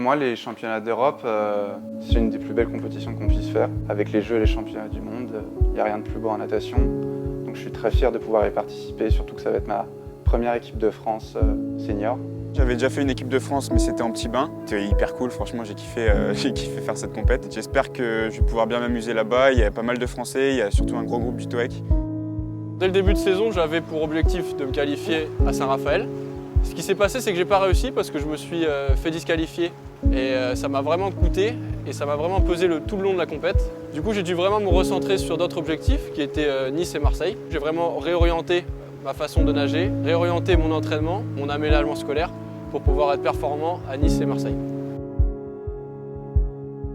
Pour moi, les championnats d'Europe, c'est une des plus belles compétitions qu'on puisse faire. Avec les Jeux et les championnats du monde, il n'y a rien de plus beau en natation. Donc je suis très fier de pouvoir y participer, surtout que ça va être ma première équipe de France senior. J'avais déjà fait une équipe de France, mais c'était en petit bain. C'était hyper cool, franchement, j'ai kiffé faire cette compète. J'espère que je vais pouvoir bien m'amuser là-bas. Il y a pas mal de Français, il y a surtout un gros groupe du TOEC. Dès le début de saison, j'avais pour objectif de me qualifier à Saint-Raphaël. Ce qui s'est passé, c'est que j'ai pas réussi parce que je me suis fait disqualifier. Et ça m'a vraiment coûté et ça m'a vraiment pesé tout le long de la compète. Du coup, j'ai dû vraiment me recentrer sur d'autres objectifs qui étaient Nice et Marseille. J'ai vraiment réorienté ma façon de nager, réorienter mon entraînement, mon aménagement scolaire pour pouvoir être performant à Nice et Marseille.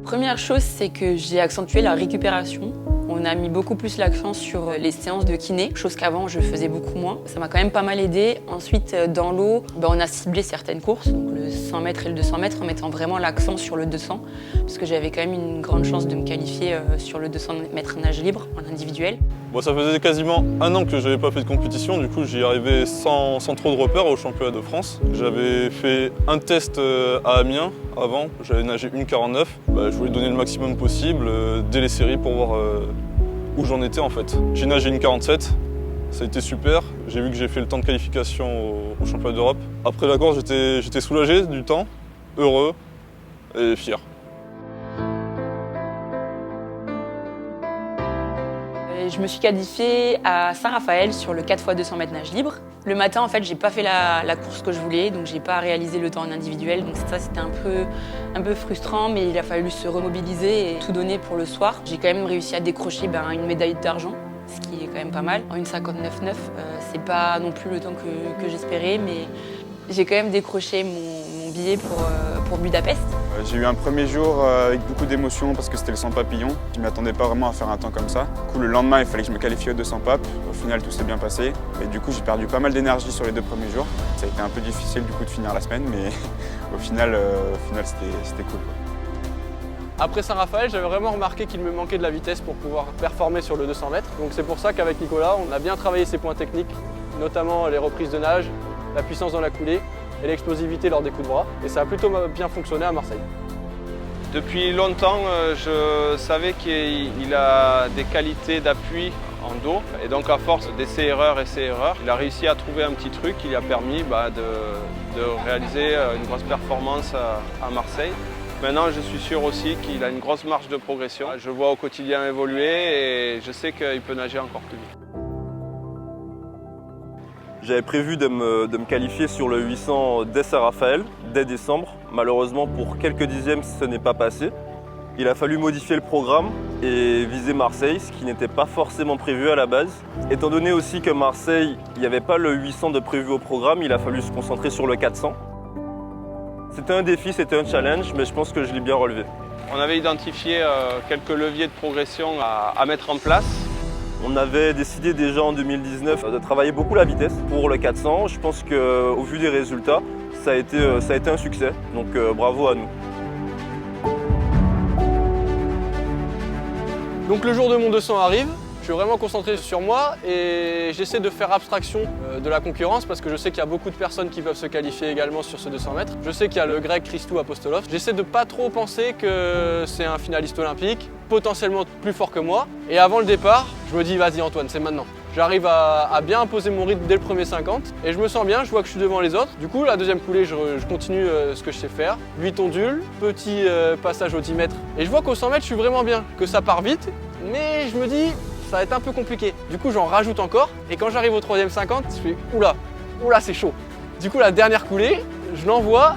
Première chose, c'est que j'ai accentué la récupération. On a mis beaucoup plus l'accent sur les séances de kiné, chose qu'avant je faisais beaucoup moins. Ça m'a quand même pas mal aidé. Ensuite, dans l'eau, on a ciblé certaines courses, donc le 100 mètres et le 200 mètres, en mettant vraiment l'accent sur le 200, parce que j'avais quand même une grande chance de me qualifier sur le 200 mètres nage libre en individuel. Bon, ça faisait quasiment un an que je n'avais pas fait de compétition, du coup j'y arrivais sans trop de repères au championnat de France. J'avais fait un test à Amiens avant, j'avais nagé 1,49. Je voulais donner le maximum possible dès les séries pour voir où j'en étais en fait. J'ai nagé 1,47, ça a été super. J'ai vu que j'ai fait le temps de qualification au championnat d'Europe. Après la course, j'étais soulagé du temps, heureux et fier. Je me suis qualifiée à Saint-Raphaël sur le 4x200 mètres nage libre. Le matin, en fait, j'ai pas fait la course que je voulais, donc j'ai pas réalisé le temps en individuel. Donc ça, c'était un peu frustrant, mais il a fallu se remobiliser et tout donner pour le soir. J'ai quand même réussi à décrocher une médaille d'argent, ce qui est quand même pas mal. En 1,59,9, c'est pas non plus le temps que j'espérais, mais j'ai quand même décroché mon billet pour Budapest. J'ai eu un premier jour avec beaucoup d'émotions parce que c'était le 100 papillon. Je ne m'attendais pas vraiment à faire un temps comme ça. Du coup, le lendemain, il fallait que je me qualifie aux 200 papes. Au final, tout s'est bien passé. Et du coup, j'ai perdu pas mal d'énergie sur les 2 premiers jours. Ça a été un peu difficile du coup de finir la semaine, mais au final c'était cool. Après Saint-Raphaël, j'avais vraiment remarqué qu'il me manquait de la vitesse pour pouvoir performer sur le 200 mètres. Donc c'est pour ça qu'avec Nicolas, on a bien travaillé ses points techniques, notamment les reprises de nage, la puissance dans la coulée et l'explosivité lors des coups de bras. Et ça a plutôt bien fonctionné à Marseille. Depuis longtemps, je savais qu'il a des qualités d'appui en dos. Et donc à force d'essais-erreurs, il a réussi à trouver un petit truc qui lui a permis de réaliser une grosse performance à Marseille. Maintenant, je suis sûr aussi qu'il a une grosse marge de progression. Je le vois au quotidien évoluer et je sais qu'il peut nager encore plus vite. J'avais prévu de me qualifier sur le 800 dès Saint-Raphaël, dès décembre. Malheureusement, pour quelques dixièmes, ce n'est pas passé. Il a fallu modifier le programme et viser Marseille, ce qui n'était pas forcément prévu à la base. Étant donné aussi que Marseille, il n'y avait pas le 800 de prévu au programme, il a fallu se concentrer sur le 400. C'était un défi, c'était un challenge, mais je pense que je l'ai bien relevé. On avait identifié quelques leviers de progression à mettre en place. On avait décidé déjà en 2019 de travailler beaucoup la vitesse pour le 400. Je pense qu'au vu des résultats, ça a été un succès. Donc bravo à nous. Donc le jour de mon 200 arrive, je suis vraiment concentré sur moi et j'essaie de faire abstraction de la concurrence parce que je sais qu'il y a beaucoup de personnes qui peuvent se qualifier également sur ce 200 mètres. Je sais qu'il y a le grec Christou Apostolov. J'essaie de pas trop penser que c'est un finaliste olympique, potentiellement plus fort que moi. Et avant le départ, je me dis vas-y Antoine, c'est maintenant. J'arrive à bien imposer mon rythme dès le premier 50 et je me sens bien, je vois que je suis devant les autres. Du coup, la deuxième coulée, je continue ce que je sais faire. 8 ondules, petit passage au 10 mètres. Et je vois qu'au 100 mètres, je suis vraiment bien, que ça part vite, mais je me dis ça va être un peu compliqué. Du coup, j'en rajoute encore et quand j'arrive au troisième 50, je fais oula, c'est chaud. Du coup, la dernière coulée, je l'envoie,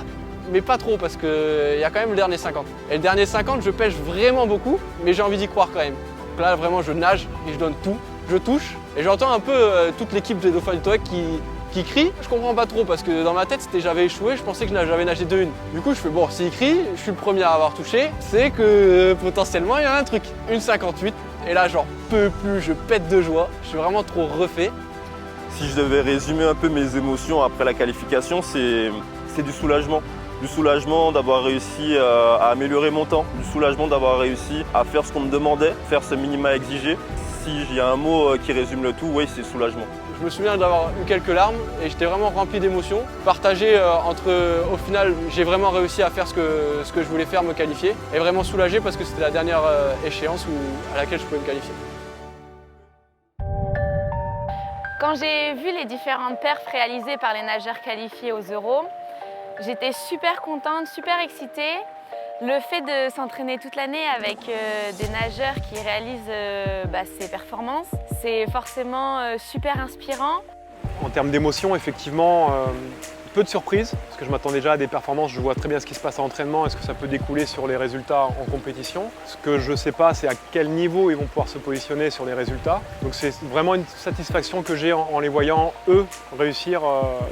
mais pas trop parce qu'il y a quand même le dernier 50. Et le dernier 50, je pêche vraiment beaucoup, mais j'ai envie d'y croire quand même. Donc là, vraiment, je nage et je donne tout. Je touche et j'entends un peu toute l'équipe des Dauphins du TOEC qui crie. Je comprends pas trop parce que dans ma tête, c'était j'avais échoué, je pensais que j'avais nagé 2-1. Du coup, je fais bon, s'il crie, je suis le premier à avoir touché, c'est que potentiellement, il y a un truc. 1,58. Et là, j'en peux plus, je pète de joie, je suis vraiment trop refait. Si je devais résumer un peu mes émotions après la qualification, c'est du soulagement. Du soulagement d'avoir réussi à améliorer mon temps, du soulagement d'avoir réussi à faire ce qu'on me demandait, faire ce minima exigé. s'il y a un mot qui résume le tout, oui, c'est soulagement. Je me souviens d'avoir eu quelques larmes et j'étais vraiment rempli d'émotions. Partagé au final, j'ai vraiment réussi à faire ce que je voulais faire, me qualifier. Et vraiment soulagé parce que c'était la dernière échéance à laquelle je pouvais me qualifier. Quand j'ai vu les différentes perfs réalisées par les nageurs qualifiés aux Euros, j'étais super contente, super excitée. Le fait de s'entraîner toute l'année avec des nageurs qui réalisent ces performances, c'est forcément super inspirant. En termes d'émotion, effectivement, peu de surprises, parce que je m'attends déjà à des performances, je vois très bien ce qui se passe à l'entraînement, est-ce que ça peut découler sur les résultats en compétition. Ce que je ne sais pas, c'est à quel niveau ils vont pouvoir se positionner sur les résultats. Donc c'est vraiment une satisfaction que j'ai en les voyant, eux, réussir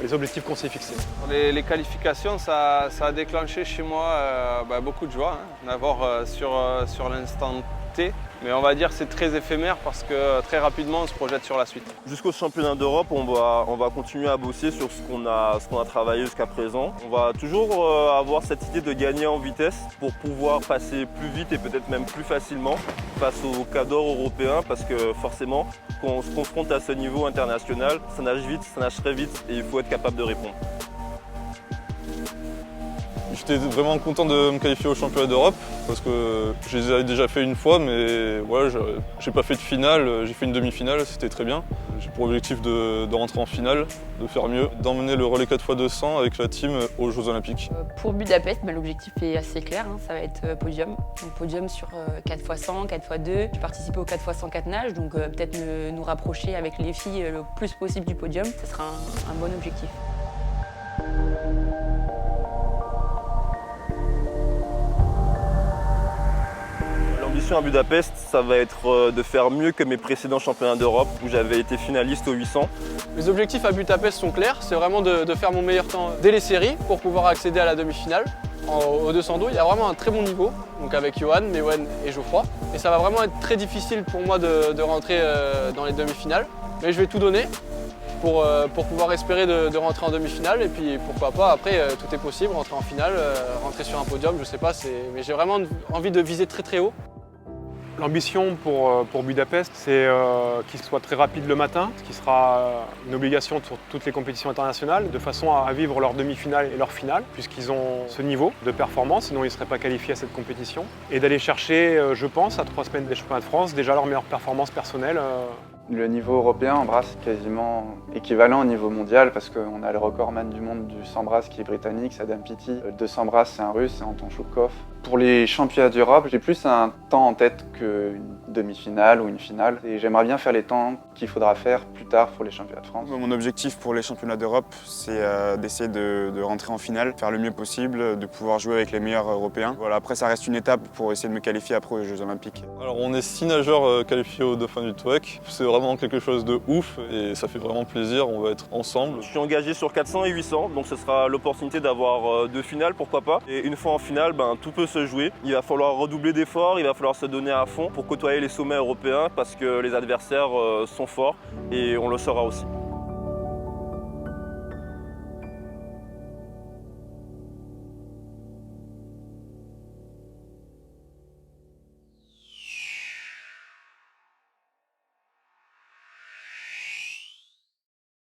les objectifs qu'on s'est fixés. Les qualifications, ça a déclenché chez moi beaucoup de joie, d'abord sur l'instant T. Mais on va dire que c'est très éphémère parce que très rapidement on se projette sur la suite. Jusqu'au championnat d'Europe, on va continuer à bosser sur ce qu'on a travaillé jusqu'à présent. On va toujours avoir cette idée de gagner en vitesse pour pouvoir passer plus vite et peut-être même plus facilement face aux cadors européens parce que forcément, quand on se confronte à ce niveau international, ça nage vite, ça nage très vite et il faut être capable de répondre. J'étais vraiment content de me qualifier au championnat d'Europe parce que je les avais déjà fait une fois, mais voilà, j'ai pas fait de finale, j'ai fait une demi-finale, c'était très bien. J'ai pour objectif de rentrer en finale, de faire mieux, d'emmener le relais 4x200 avec la team aux Jeux Olympiques. Pour Budapest, l'objectif est assez clair, ça va être podium. Donc podium sur 4x100, 4x2. Je participe au 4x100 nage, donc peut-être nous rapprocher avec les filles le plus possible du podium. Ce sera un bon objectif. L'ambition à Budapest, ça va être de faire mieux que mes précédents championnats d'Europe où j'avais été finaliste au 800. Mes objectifs à Budapest sont clairs, c'est vraiment de faire mon meilleur temps dès les séries pour pouvoir accéder à la demi-finale. Au 200 dos, il y a vraiment un très bon niveau, donc avec Johan, Mewen et Geoffroy. Et ça va vraiment être très difficile pour moi de rentrer dans les demi-finales. Mais je vais tout donner pour pouvoir espérer de rentrer en demi-finale. Et puis pourquoi pas, après tout est possible, rentrer en finale, rentrer sur un podium, je sais pas. Mais j'ai vraiment envie de viser très très haut. L'ambition pour Budapest, c'est qu'il soit très rapide le matin, ce qui sera une obligation sur toutes les compétitions internationales, de façon à vivre leur demi-finale et leur finale, puisqu'ils ont ce niveau de performance, sinon ils ne seraient pas qualifiés à cette compétition. Et d'aller chercher, je pense, à 3 semaines des championnats de France, déjà leur meilleure performance personnelle. Le niveau européen en brasse est quasiment équivalent au niveau mondial parce qu'on a le recordman du monde du 100 brasse qui est britannique, c'est Adam Peaty. Le 200 brasse, c'est un russe, c'est Anton Choukov. Pour les championnats d'Europe, j'ai plus un temps en tête qu'une demi-finale ou une finale. Et j'aimerais bien faire les temps qu'il faudra faire plus tard pour les championnats de France. Mon objectif pour les championnats d'Europe, c'est d'essayer de rentrer en finale, faire le mieux possible, de pouvoir jouer avec les meilleurs européens. Voilà, après, ça reste une étape pour essayer de me qualifier après aux Jeux Olympiques. Alors on est 6 nageurs qualifiés au Dauphin du TOEC. C'est vraiment quelque chose de ouf et ça fait vraiment plaisir, on va être ensemble. Je suis engagé sur 400 et 800, donc ce sera l'opportunité d'avoir 2 finales, pourquoi pas. Et une fois en finale, tout peut se jouer. Il va falloir redoubler d'efforts, il va falloir se donner à fond pour côtoyer les sommets européens parce que les adversaires sont forts et on le saura aussi.